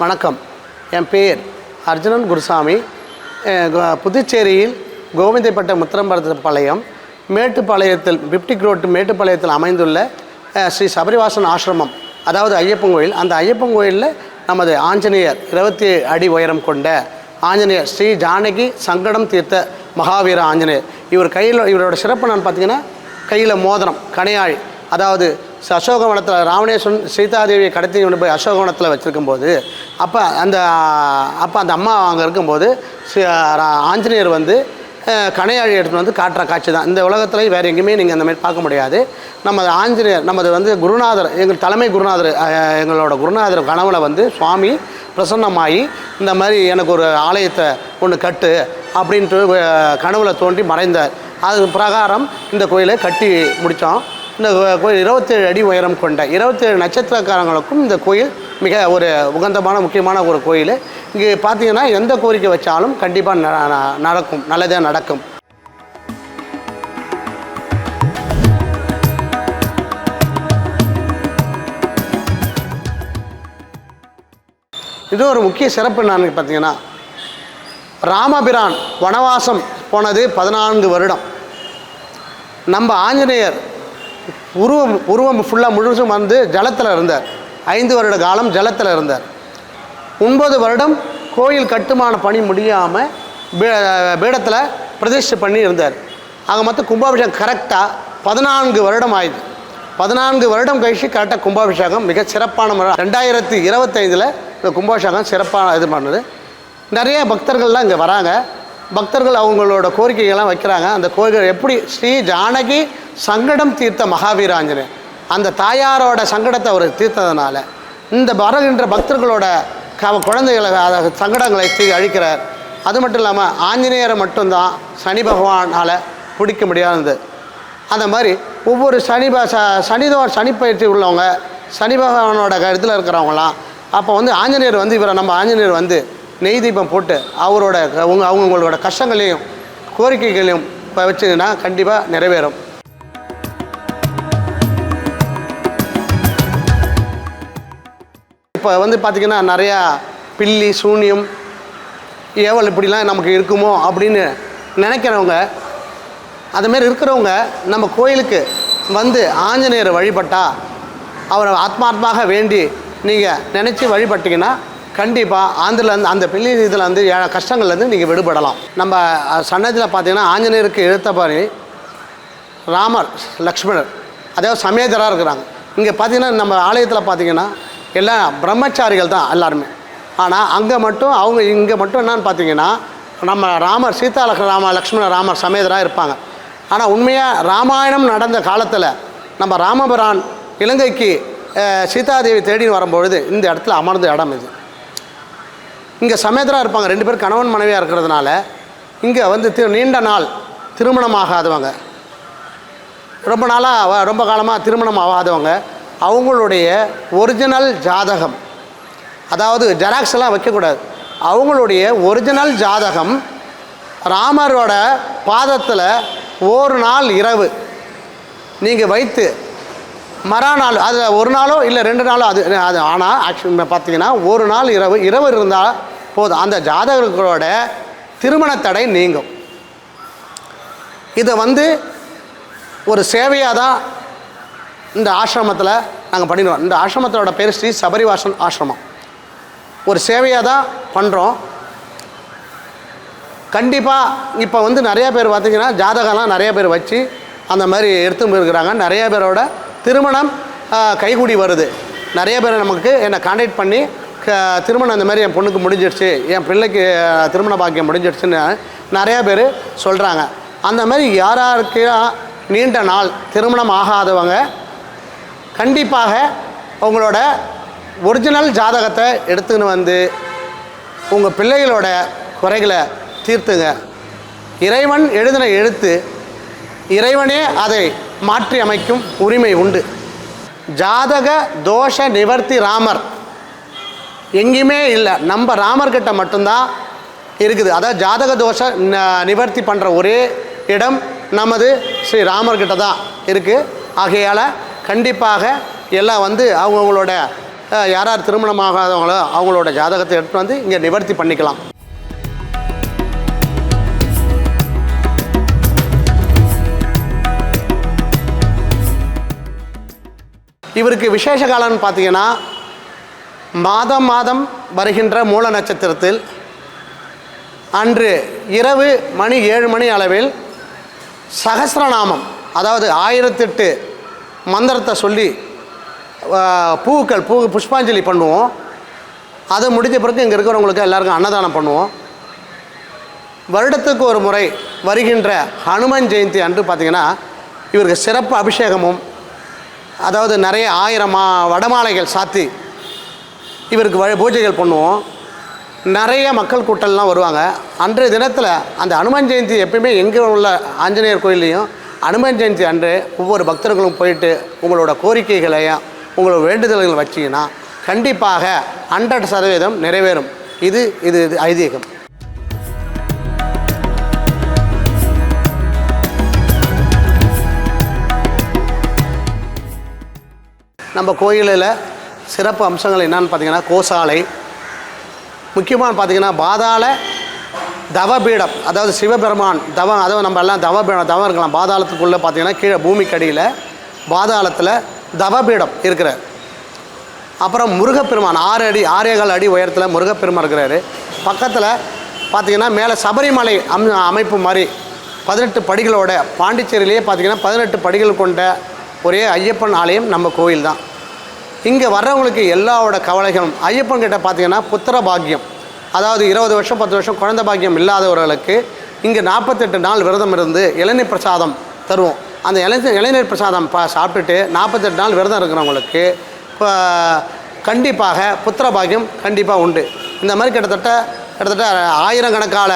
வணக்கம். என் பேர் அர்ஜுனன் குருசாமி. புதுச்சேரியில் கோவிந்தப்பட்ட முத்திரம்பரப்பாளையம் மேட்டுப்பாளையத்தில் பிப்டிக் ரோட்டு மேட்டுப்பாளையத்தில் அமைந்துள்ள ஸ்ரீ சபரிவாசன் ஆசிரமம், அதாவது ஐயப்பன் கோயில். அந்த ஐயப்பன் கோயிலில் நமது ஆஞ்சநேயர் 27 அடி உயரம் கொண்ட ஆஞ்சநேயர் ஸ்ரீ ஜானகி சங்கடம் தீர்த்த மகாவீர ஆஞ்சநேயர். இவரோட சிறப்பு என்னன்னு பார்த்தீங்கன்னா, கையில் மோதிரம், கணையாழி. அதாவது அசோகவனத்தில் ராவணேஸ்வரன் சீதாதேவியை கடத்தி கொண்டு போய் அசோகவனத்தில் வச்சுருக்கும்போது அப்போ அந்த அம்மா அங்கே இருக்கும்போது ஆஞ்சநேயர் வந்து கணையாழி எடுத்துகிட்டு வந்து காட்டுற காட்சி தான். இந்த உலகத்தில் வேறு எங்கேயுமே நீங்கள் அந்த மாதிரி பார்க்க முடியாது. நமது ஆஞ்சநேயர், நமது வந்து குருநாதர், எங்கள் தலைமை குருநாதர், எங்களோட குருநாதர் கனவுல வந்து சுவாமி பிரசன்னமாகி இந்த மாதிரி எனக்கு ஒரு ஆலயத்தை ஒன்று கட்டு அப்படின்ட்டு கனவுல தோன்றி மறைந்தார். அது பிரகாரம் இந்த கோயிலை கட்டி முடித்தோம். இந்த கோயில் 27 அடி உயரம் கொண்ட 27 நட்சத்திரக்காரங்களுக்கும் இந்த கோயில் மிக ஒரு உகந்தமான முக்கியமான ஒரு கோயில். இங்கே பார்த்தீங்கன்னா எந்த கோரிக்கை வச்சாலும் கண்டிப்பாக நடக்கும், நல்லதாக நடக்கும். இது ஒரு முக்கிய சிறப்பு என்னன்னு பார்த்தீங்கன்னா, ராமபிரான் வனவாசம் போனது 14 வருடம். நம்ம ஆஞ்சநேயர் உருவம் ஃபுல்லாக முழுசும் வந்து ஜலத்தில் இருந்தார். 5 வருட காலம் ஜலத்தில் இருந்தார். 9 வருடம் கோயில் கட்டுமான பணி முடியாமல் பீடத்தில் பிரதிஷ்டை பண்ணி இருந்தார். ஆக மொத்தம் கும்பாபிஷேகம் கரெக்டாக 14 வருடம் ஆயிடுது. 14 வருடம் கழிச்சு கரெக்டாக கும்பாபிஷேகம் மிக சிறப்பான முறை. 2025 இந்த கும்பாபிஷேகம் சிறப்பான இது பண்ணுது. நிறைய பக்தர்கள்லாம் இங்கே வராங்க. பக்தர்கள் அவங்களோட கோரிக்கைகள்லாம் வைக்கிறாங்க. அந்த கோரிக்கை எப்படி ஸ்ரீ ஜானகி சங்கடம் தீர்த்த மகாவீர ஆஞ்சநேயர், அந்த தாயாரோட சங்கடத்தை அவர் தீர்த்ததுனால இந்த வருகின்ற பக்தர்களோட குழந்தைகளை சங்கடங்களை அழிக்கிறார். அது மட்டும் இல்லாமல் ஆஞ்சநேயரை மட்டும்தான் சனி பகவானால் பிடிக்க முடியாதது. அந்த மாதிரி ஒவ்வொரு சனி பயிற்சி உள்ளவங்க, சனி பகவானோட கருத்தில் இருக்கிறவங்களாம் அப்போ வந்து ஆஞ்சநேயர் வந்து நம்ம ஆஞ்சநேயர் வந்து நெய் தீபம் போட்டு அவரோட அவங்களோட கஷ்டங்களையும் கோரிக்கைகளையும் வச்சுன்னா கண்டிப்பாக நிறைவேறும். இப்போ வந்து பார்த்திங்கன்னா நிறையா பில்லி சூனியம் ஏவல் இப்படிலாம் நமக்கு இருக்குமோ அப்படின்னு நினைக்கிறவங்க, அதுமாரி இருக்கிறவங்க நம்ம கோயிலுக்கு வந்து ஆஞ்சநேயரை வழிபட்டால், அவரை ஆத்மார்த்தமாக வேண்டி நீங்கள் நினச்சி வழிபட்டிங்கன்னா கண்டிப்பாக ஆந்திரிலேருந்து அந்த பில்லி இதில் வந்து கஷ்டங்கள்லேருந்து நீங்கள் விடுபடலாம். நம்ம சன்னதியில் பார்த்திங்கன்னா ஆஞ்சநேயருக்கு எழுத்தபாரி ராமர் லக்ஷ்மணர், அதாவது சமேதராக இருக்கிறாங்க. இங்கே பார்த்திங்கன்னா நம்ம ஆலயத்தில் பார்த்திங்கன்னா எல்லாம் பிரம்மச்சாரிகள் தான் எல்லாருமே. ஆனால் இங்கே மட்டும் என்னன்னு பார்த்தீங்கன்னா நம்ம ராமர் லக்ஷ்மணர் ராமர் சமேதராக இருப்பாங்க. ஆனால் உண்மையாக ராமாயணம் நடந்த காலத்தில் நம்ம ராமபிரான் இலங்கைக்கு சீதாதேவி தேடின்னு வரும்பொழுது இந்த இடத்துல அமர்ந்த இடம் இது. இங்கே சமேதராக இருப்பாங்க. 2 பேர் கணவன் மனைவியாக இருக்கிறதுனால இங்கே வந்து நீண்ட நாள் திருமணமாகாதவங்க, ரொம்ப காலமாக திருமணம் ஆகாதவங்க, அவங்களுடைய ஒரிஜினல் ஜாதகம், அதாவது ஜெராக்ஸ் எல்லாம் வைக்கக்கூடாது, அவங்களுடைய ஒரிஜினல் ஜாதகம் ராமரோட பாதத்தில் ஒரு நாள் இரவு நீங்கள் வைத்து மறுநாள் அது ஒரு நாளோ இல்லை 2 நாளோ அது ஆனால் ஆக்சுவலி பார்த்தீங்கன்னா ஒரு நாள் இரவு இருந்தால் போதும், அந்த ஜாதகர்களோட திருமண தடை நீங்கும். இதை வந்து ஒரு சேவையாக தான் இந்த ஆசிரமத்தில் நாங்கள் பண்ணிடுவோம். இந்த ஆசிரமத்தோட பேர் ஸ்ரீ சபரிவாசன் ஆசிரமம். ஒரு சேவையாக தான் பண்ணுறோம். கண்டிப்பாக இப்போ வந்து நிறைய பேர் பார்த்திங்கன்னா ஜாதகம்லாம் நிறைய பேர் வச்சு அந்த மாதிரி எடுத்து போயிருக்கிறாங்க. நிறைய பேரோட திருமணம் கைகூடி வருது. நிறைய பேர் நமக்கு என்னை கான்டாக்ட் பண்ணி திருமணம் இந்த மாதிரி என் பொண்ணுக்கு முடிஞ்சிடுச்சு, என் பிள்ளைக்கு திருமண பாக்கியம் முடிஞ்சிடுச்சுன்னு நிறையா பேர் சொல்கிறாங்க. அந்த மாதிரி யாராருக்கு நீண்ட நாள் திருமணம் ஆகாதவங்க கண்டிப்பாக உங்களோட ஒரிஜினல் ஜாதகத்தை எடுத்துன்னு வந்து உங்கள் பிள்ளைகளோட குறைகளை தீர்த்துங்க. இறைவன் எழுதின எழுத்து, இறைவனே அதை மாற்றி அமைக்கும் உரிமை உண்டு. ஜாதக தோஷ நிவர்த்தி ராமர் எங்கேயுமே இல்லை, நம்ம ராமர்கிட்ட மட்டும்தான் இருக்குது. அதாவது ஜாதக தோஷ நிவர்த்தி பண்ணுற ஒரே இடம் நமது ஸ்ரீ ராமர்கிட்ட தான் இருக்குது. ஆகையால் கண்டிப்பாக எல்லாம் வந்து அவங்களோட யார் யார் திருமணமாகாதவங்களோ அவங்களோட ஜாதகத்தை எடுத்து வந்து இங்கே நிவர்த்தி பண்ணிக்கலாம். இவருக்கு விசேஷ காலம்னு பார்த்தீங்கன்னா மாதம் மாதம் வருகின்ற மூல நட்சத்திரத்தில் அன்று இரவு மணி 7 மணி அளவில் சகஸ்ரநாமம், அதாவது 1008 மந்திரத்தை சொல்லி புஷ்பாஞ்சலி பண்ணுவோம். அது முடிஞ்ச பிறகு இங்கே இருக்கிறவங்களுக்கு எல்லாருக்கும் அன்னதானம் பண்ணுவோம். வருடத்துக்கு ஒரு முறை வருகின்ற ஹனுமன் ஜெயந்தி அன்று பார்த்திங்கன்னா இவருக்கு சிறப்பு அபிஷேகமும், அதாவது நிறைய 1000 வடமாலைகள் சாத்தி இவருக்கு பூஜைகள் பண்ணுவோம். நிறைய மக்கள் கூட்டம்லாம் வருவாங்க. அன்றைய தினத்தில் அந்த ஹனுமன் ஜெயந்தி எப்பயுமே எங்கே உள்ள ஆஞ்சநேயர் கோயில்லையும் ஹனுமன் ஜெயந்தி அன்று ஒவ்வொரு பக்தர்களும் போயிட்டு உங்களோட கோரிக்கைகளையும் உங்களோட வேண்டுதல்கள் வச்சிங்கன்னா கண்டிப்பாக 100% நிறைவேறும். இது ஐதீகம். நம்ம கோயிலில் சிறப்பு அம்சங்கள் என்னன்னு பார்த்தீங்கன்னா கோசாலை, முக்கியமாக பார்த்திங்கன்னா பாதாள தவபீடம், அதாவது சிவபெருமான் தவம், அதாவது நம்ம எல்லாம் தவம் இருக்கலாம். பாதாளத்துக்குள்ளே பார்த்திங்கன்னா கீழே பூமிக்கடியில் பாதாளத்தில் தவபீடம் இருக்கிறார். அப்புறம் முருகப்பெருமான் 6 அடி உயரத்தில் முருகப்பெருமான் இருக்கிறாரு. பக்கத்தில் பார்த்திங்கன்னா மேலே சபரிமலை அமைப்பு மாதிரி 18 படிகளோட, பாண்டிச்சேரியிலேயே பார்த்திங்கன்னா 18 படிகள் கொண்ட ஒரே ஐயப்பன் ஆலயம் நம்ம கோயில் தான். இங்கே வர்றவங்களுக்கு எல்லாவோட கவலைகளும் ஐயப்பன் கிட்ட பார்த்திங்கன்னா புத்திர பாக்கியம், அதாவது 20 வருஷம் 10 வருஷம் குழந்தை பாக்கியம் இல்லாதவர்களுக்கு இங்கே 48 நாள் விரதம் இருந்து இளநீர் பிரசாதம் தருவோம். அந்த இளநீர் பிரசாதம் சாப்பிட்டுட்டு 48 நாள் விரதம் இருக்கிறவங்களுக்கு கண்டிப்பாக புத்திர பாக்கியம் கண்டிப்பாக உண்டு. இந்த மாதிரி கிட்டத்தட்ட 1000 கணக்கான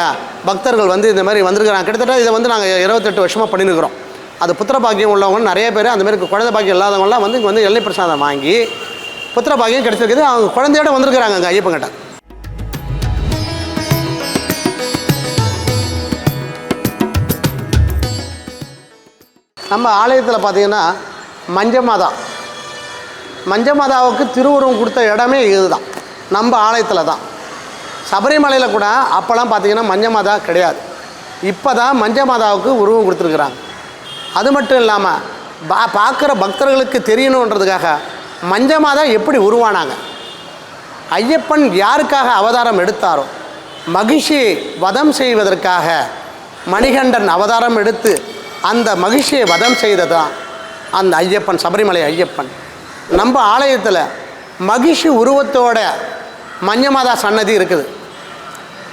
பக்தர்கள் வந்து இந்த மாதிரி வந்திருக்கிறாங்க. கிட்டத்தட்ட இதை வந்து நாங்கள் 28 வருஷமாக பண்ணியிருக்கிறோம். அது புத்திர பாக்கியம் உள்ளவங்க நிறைய பேர், அந்த மாதிரி குழந்தை பாக்கியம் இல்லாதவங்களாம் வந்து இங்கே வந்து இளநீர் பிரசாதம் வாங்கி புத்திர பாக்கியம் கிடச்சிருக்குது. அவங்க குழந்தையோட வந்திருக்கிறாங்க அங்கே ஐயப்பங்கிட்ட. நம்ம ஆலயத்தில் பார்த்திங்கன்னா மஞ்சமாதாவுக்கு திருவுருவம் கொடுத்த இடமே இதுதான், நம்ம ஆலயத்தில் தான். சபரிமலையில் கூட அப்போல்லாம் பார்த்திங்கன்னா மஞ்சமாதா கிடையாது. இப்போ தான் மஞ்சமாதாவுக்கு உருவம் கொடுத்துருக்குறாங்க. அது மட்டும் இல்லாமல் பார்க்குற பக்தர்களுக்கு தெரியணுன்றதுக்காக மஞ்சமாதா எப்படி உருவானாங்க, ஐயப்பன் யாருக்காக அவதாரம் எடுத்தாரோ, மகிஷியை வதம் செய்வதற்காக மணிகண்டன் அவதாரம் எடுத்து அந்த மகிஷியை வதம் செய்ததான் அந்த ஐயப்பன், சபரிமலை ஐயப்பன். நம்ம ஆலயத்தில் மகிஷி உருவத்தோட மஞ்சமாதா சன்னதி இருக்குது.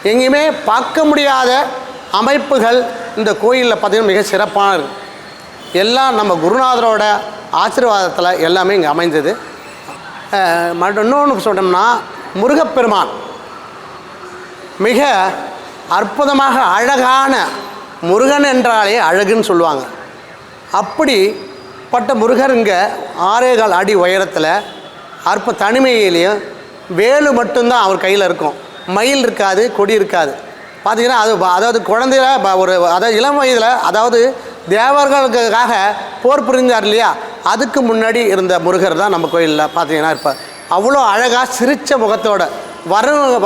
எங்கேயுமே பார்க்க முடியாத அமைப்புகள் இந்த கோயிலில் பார்த்திங்கன்னா மிக சிறப்பான இருக்குது. எல்லாம் நம்ம குருநாதரோட ஆசீர்வாதத்தில் எல்லாமே இங்கே அமைஞ்சது. இன்னொன்று சொன்னோம்னா முருகப்பெருமான் மிக அற்புதமாக அழகான, முருகன் என்றாலே அழகுன்னு சொல்லுவாங்க. அப்படிப்பட்ட முருகர் இங்கே 6 அடி உயரத்தில் தனிமையிலையும் வேலு மட்டும்தான் அவர் கையில் இருக்கும். மயில் இருக்காது, கொடி இருக்காது. பார்த்திங்கன்னா அதாவது குழந்தையில அதாவது இளம் வயதில், அதாவது தேவர்களுக்காக போர் புரிந்தார் இல்லையா, அதுக்கு முன்னாடி இருந்த முருகர் தான் நம்ம கோயிலில் பார்த்திங்கன்னா இருப்பார். அவ்வளோ அழகாக சிரித்த முகத்தோட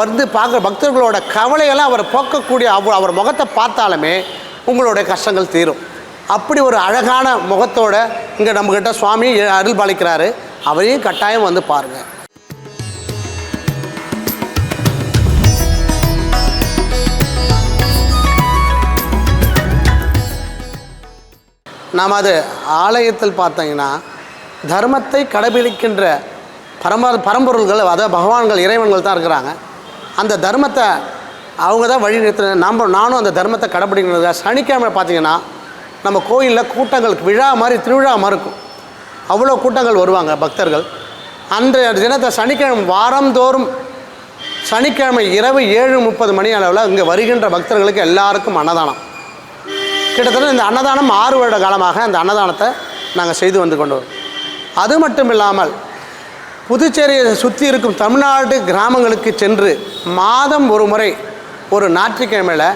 வந்து பார்க்குற பக்தர்களோட கவலையெல்லாம் அவர் போக்கக்கூடிய அவர் முகத்தை பார்த்தாலுமே உங்களுடைய கஷ்டங்கள் தீரும். அப்படி ஒரு அழகான முகத்தோடு இங்கே நம்மக்கிட்ட சுவாமி அருள் பாலிக்கிறாரு. அவரையும் கட்டாயம் வந்து பாருங்கள். நாம் அது ஆலயத்தில் பார்த்தீங்கன்னா தர்மத்தை கடைபிடிக்கின்ற பரம்பொருள்கள், அதாவது பகவான்கள், இறைவன்கள் தான் இருக்கிறாங்க. அந்த தர்மத்தை அவங்க தான் வழி நிறுத்தின. நானும் அந்த தர்மத்தை கடைபிடிக்கிறதுக்காக சனிக்கிழமை பார்த்திங்கன்னா நம்ம கோயிலில் கூட்டங்கள் விழா மாதிரி, திருவிழா மாதிரி இருக்கும். அவ்வளோ கூட்டங்கள் வருவாங்க பக்தர்கள். அன்றைய தினத்தை சனிக்கிழமை வாரந்தோறும் சனிக்கிழமை இரவு 7:30 மணி அளவில் இங்கே வருகின்ற பக்தர்களுக்கு எல்லாருக்கும் அன்னதானம். கிட்டத்தட்ட இந்த அன்னதானம் 6 வருட காலமாக அந்த அன்னதானத்தை நாங்கள் செய்து வந்து கொண்டு வரோம். அது மட்டும் இல்லாமல் புதுச்சேரியை சுற்றி இருக்கும் தமிழ்நாடு கிராமங்களுக்கு சென்று மாதம் ஒரு முறை ஒரு ஞாயிற்றுக்கிழமையில்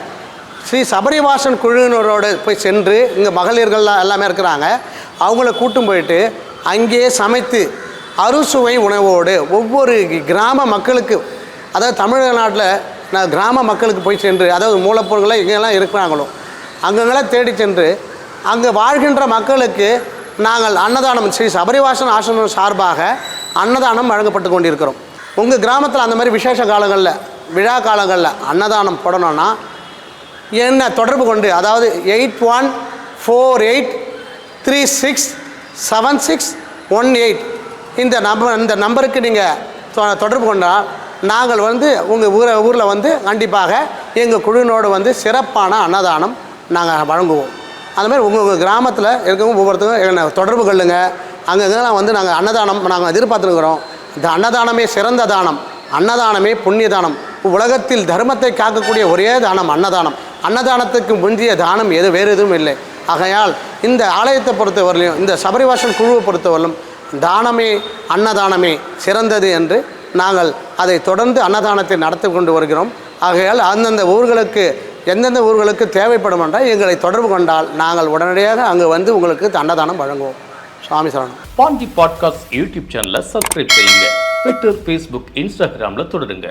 ஸ்ரீ சபரிவாசன் குழுவினரோடு போய் சென்று, இங்கே மகளிர்கள் எல்லாமே இருக்கிறாங்க, அவங்கள கூட்டும் போயிட்டு அங்கேயே சமைத்து அறுசுவை உணவோடு ஒவ்வொரு கிராம மக்களுக்கு, அதாவது தமிழ்நாட்டில் நான் கிராம மக்களுக்கு போய் சென்று, அதாவது மூலப்பொருட்களை எங்கெல்லாம் இருக்கிறாங்களோ அங்கெல்லாம் தேடி சென்று அங்கே வாழ்கின்ற மக்களுக்கு நாங்கள் அன்னதானம் ஸ்ரீ சபரிவாசன் ஆசிரமம் சார்பாக அன்னதானம் வழங்கப்பட்டு கொண்டிருக்கிறோம். உங்கள் கிராமத்தில் அந்த மாதிரி விசேஷ காலங்களில், விழா காலங்களில் அன்னதானம் போடணும்னா என்ன தொடர்பு கொண்டு, அதாவது 8148367618 இந்த நம்பருக்கு நீங்கள் தொடர்பு கொண்டால் நாங்கள் உங்கள் ஊரில் கண்டிப்பாக எங்கள் குழுவினோடு சிறப்பான அன்னதானம் நாங்கள் வழங்குவோம். அதுமாதிரி உங்கள் கிராமத்தில் இருக்கவங்க ஒவ்வொருத்தரும் என்னை தொடர்பு கொள்ளுங்க. அங்கெல்லாம் நாங்கள் அன்னதானம் நாங்கள் எதிர்பார்த்துருக்குறோம். இந்த அன்னதானமே சிறந்த தானம், அன்னதானமே புண்ணிய தானம். உலகத்தில் தர்மத்தை காக்கக்கூடிய ஒரே தானம் அன்னதானம். அன்னதானத்துக்கு முந்திய தானம் வேறு எதுவும் இல்லை. ஆகையால் இந்த ஆலயத்தை பொறுத்தவரையிலும், இந்த சபரிவாசன் குழுவை பொறுத்தவரையிலும் தானமே அன்னதானமே சிறந்தது என்று நாங்கள் அதை தொடர்ந்து அன்னதானத்தை நடத்தி கொண்டு வருகிறோம். ஆகையால் அந்தந்த ஊர்களுக்கு எந்தெந்த ஊர்களுக்கு தேவைப்படும் என்றால் எங்களை தொடர்பு கொண்டால் நாங்கள் உடனடியாக அங்கே உங்களுக்கு அன்னதானம் வழங்குவோம். சுவாமி சரணம். பாண்டி பாட்காஸ்ட் யூடியூப் சேனலை சப்ஸ்கிரைப் செய்யுங்க. ட்விட்டர், ஃபேஸ்புக், இன்ஸ்டாகிராமில் தொடருங்க.